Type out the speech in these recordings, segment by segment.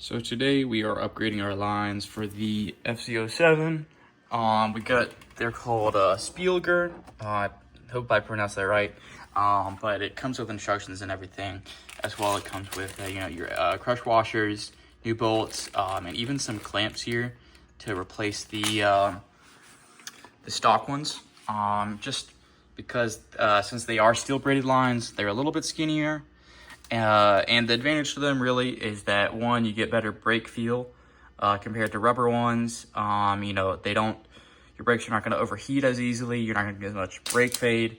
So today we are upgrading our lines for the fz07. They're called Spiegler. I hope I pronounced that right. But it comes with instructions and everything. As well, it comes with your crush washers, new bolts, and even some clamps here to replace the stock ones. Just because since they are steel braided lines, they're a little bit skinnier. And the advantage to them really is that, one, you get better brake feel compared to rubber ones. Your brakes are not going to overheat as easily. You're not going to get as much brake fade.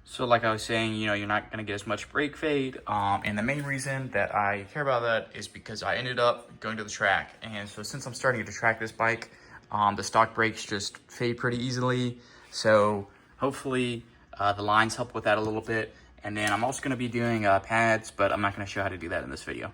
So like I was saying, you're not going to get as much brake fade. And the main reason that I care about that is because I ended up going to the track. And so since I'm starting to track this bike, the stock brakes just fade pretty easily. So hopefully the lines help with that a little bit. And then I'm also going to be doing pads, but I'm not going to show how to do that in this video.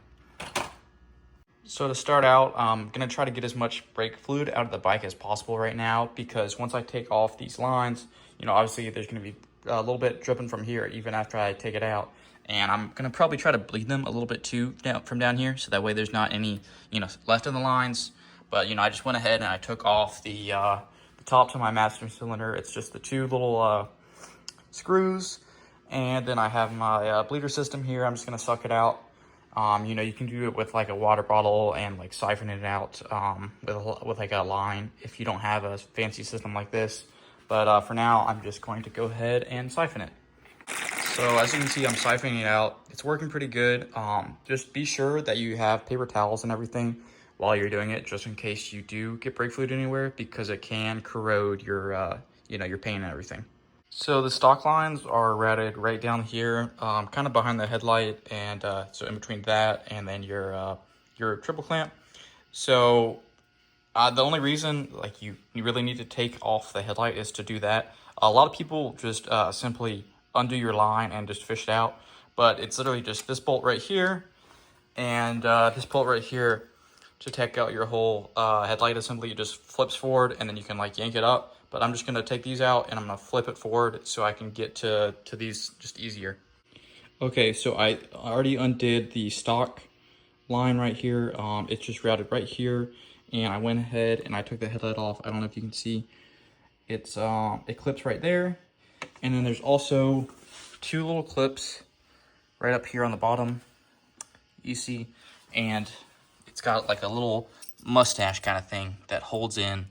So to start out, I'm going to try to get as much brake fluid out of the bike as possible right now, because once I take off these lines, obviously there's going to be a little bit dripping from here even after I take it out. And I'm going to probably try to bleed them a little bit too from down here, so that way there's not any, left in the lines. But, I just went ahead and I took off the top to my master cylinder. It's just the two little screws. And then I have my bleeder system here. I'm just gonna suck it out. You can do it with like a water bottle and like siphon it out with like a line if you don't have a fancy system like this. But for now, I'm just going to go ahead and siphon it. So as you can see, I'm siphoning it out. It's working pretty good. Just be sure that you have paper towels and everything while you're doing it, just in case you do get brake fluid anywhere, because it can corrode your your paint and everything. So the stock lines are routed right down here, kind of behind the headlight, and so in between that and then your triple clamp. So the only reason you really need to take off the headlight is to do that. A lot of people just simply undo your line and just fish it out, but it's literally just this bolt right here and this bolt right here to take out your whole headlight assembly. It just flips forward and then you can yank it up. But I'm just gonna take these out and I'm gonna flip it forward so I can get to these just easier. Okay, so I already undid the stock line right here. It's just routed right here, and I went ahead and I took the headlight off. I don't know if you can see. It clips right there, and then there's also two little clips right up here on the bottom. You see, and it's got like a little mustache kind of thing that holds in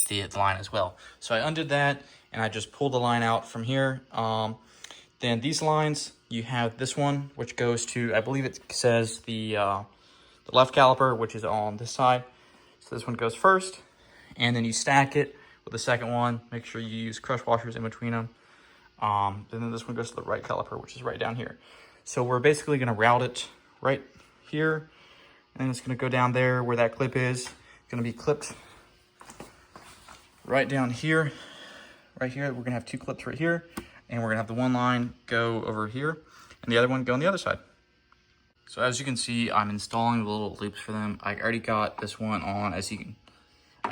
the line as well. So I undid that and I just pulled the line out from here. Then these lines, you have this one which goes to, I believe it says the left caliper, which is on this side. So this one goes first, and then you stack it with the second one. Make sure you use crush washers in between them. And then this one goes to the right caliper, which is right down here. So we're basically gonna route it right here, and it's gonna go down there where that clip is. It's gonna be clipped right down here, right here. We're gonna have two clips right here, and we're gonna have the one line go over here and the other one go on the other side. So as you can see, I'm installing the little loops for them. I already got this one on. I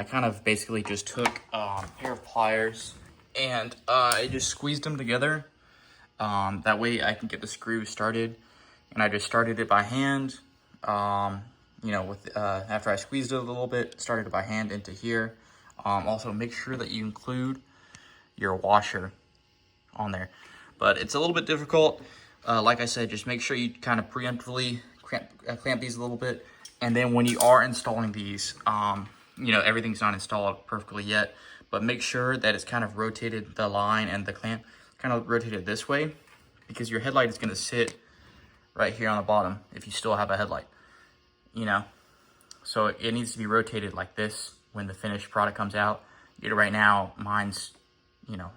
kind of basically just took a pair of pliers and I just squeezed them together. That way I can get the screw started, and I just started it by hand. After I squeezed it a little bit, started it by hand into here. Also, make sure that you include your washer on there. But it's a little bit difficult. Like I said, just make sure you kind of preemptively clamp these a little bit. And then when you are installing these, everything's not installed perfectly yet, but make sure that it's kind of rotated, the line and the clamp kind of rotated this way, because your headlight is going to sit right here on the bottom if you still have a headlight, So it needs to be rotated like this when the finished product comes out. Right now, mine's,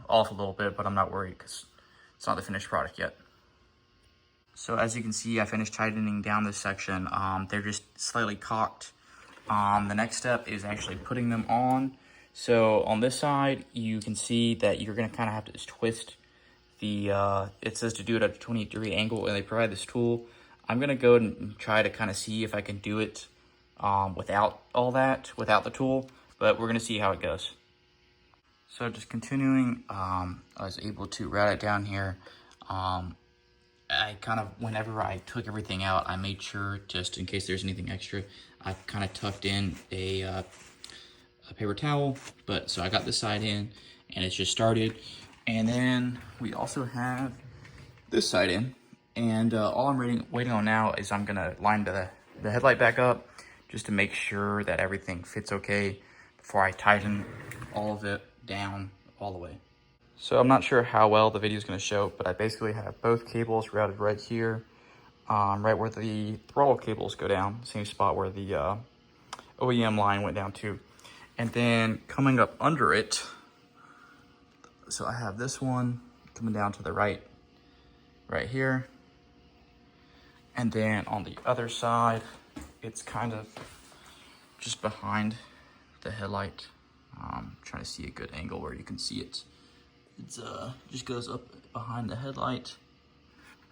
off a little bit, but I'm not worried because it's not the finished product yet. So as you can see, I finished tightening down this section. They're just slightly cocked. The next step is actually putting them on. So on this side, you can see that you're gonna kind of have to just twist it says to do it at a 20-degree angle, and they provide this tool. I'm gonna go and try to kind of see if I can do it without the tool, but we're gonna see how it goes. So just continuing, I was able to route it down here. I kind of, whenever I took everything out, I made sure, just in case there's anything extra, I kind of tucked in a paper towel, but so I got this side in and it's just started. And then we also have this side in, and all I'm waiting on now is I'm gonna line the headlight back up just to make sure that everything fits okay before I tighten all of it down all the way. So I'm not sure how well the video is gonna show, but I basically have both cables routed right here, right where the throttle cables go down, same spot where the OEM line went down to. And then coming up under it, so I have this one coming down to the right here. And then on the other side, it's kind of just behind the headlight. Trying to see a good angle where you can see it. It's just goes up behind the headlight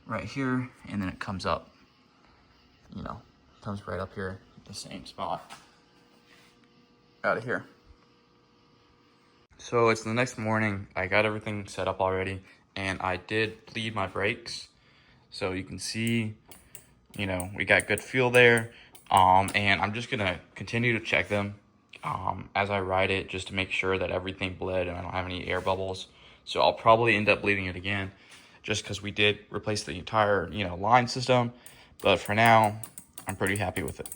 right here, and then it comes up, you know, comes right up here, the same spot out of here. So it's the next morning. I got everything set up already, and I did bleed my brakes. So you can see, you know, we got good feel there. And I'm just gonna continue to check them as I ride it, just to make sure that everything bled and I don't have any air bubbles. So I'll probably end up bleeding it again, just because we did replace the entire, you know, line system. But for now, I'm pretty happy with it.